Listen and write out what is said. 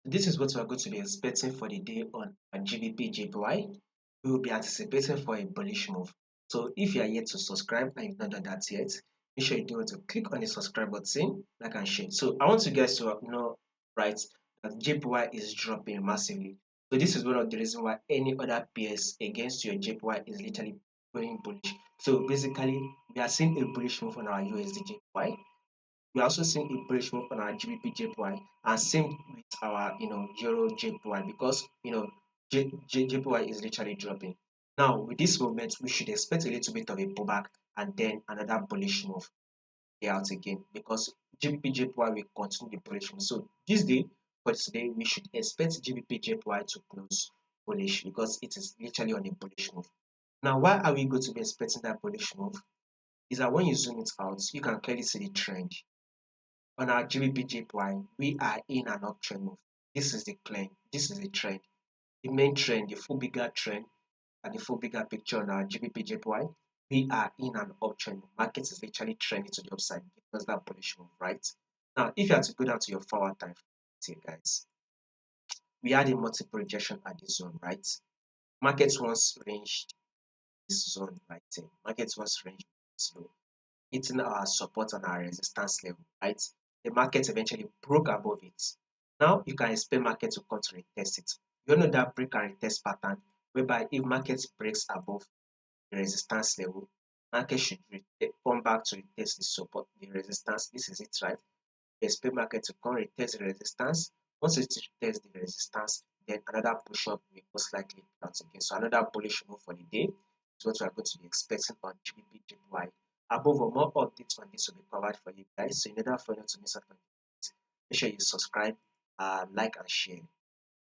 This is what we are going to be expecting for the day on GBPJPY. We will be anticipating for a bullish move. So if you are yet to subscribe and you've not done that yet, make sure you do it to click on the subscribe button, like and share. So I want you guys to know, right, that JPY is dropping massively. So this is one of the reasons why any other peers against your JPY is literally going bullish. So basically, we are seeing a bullish move on our USD JPY. We are also seeing a bullish move on our GBP JPY, and same with our Euro JPY, because JPY is literally dropping. Now with this movement, we should expect a little bit of a pullback and then another bullish move out again, because GBP JPY will continue the bullish move. So this day, for today, we should expect GBP JPY to close bullish because it is literally on a bullish move. Now, why are we going to be expecting that bullish move? Is that when you zoom it out, you can clearly see the trend. On our GBPJPY, we are in an uptrend move. This is the trend. This is the trend. The main trend, the full bigger trend, and the full bigger picture on our GBPJPY, we are in an uptrend move. Market is literally trending to the upside because that bullish move, right? Now, if you have to go down to your forward time, here, guys, we had a multiple rejection at this zone, right? Market once ranged this zone right here. Market once ranged this low, hitting our support and our resistance level, right? The market eventually broke above it. Now you can expect market to come to retest it. You know that break and retest pattern, whereby if market breaks above the resistance level, market should come back to retest the support, the resistance. This is it, right? You expect market to come retest the resistance. Once it retests the resistance, then another push up will most likely out again. So another bullish move for the day is what we are going to be expecting on GBPJPY. Above all, more updates on this will be covered for you guys. So in order for you not to miss out on it, make sure you subscribe, like, and share.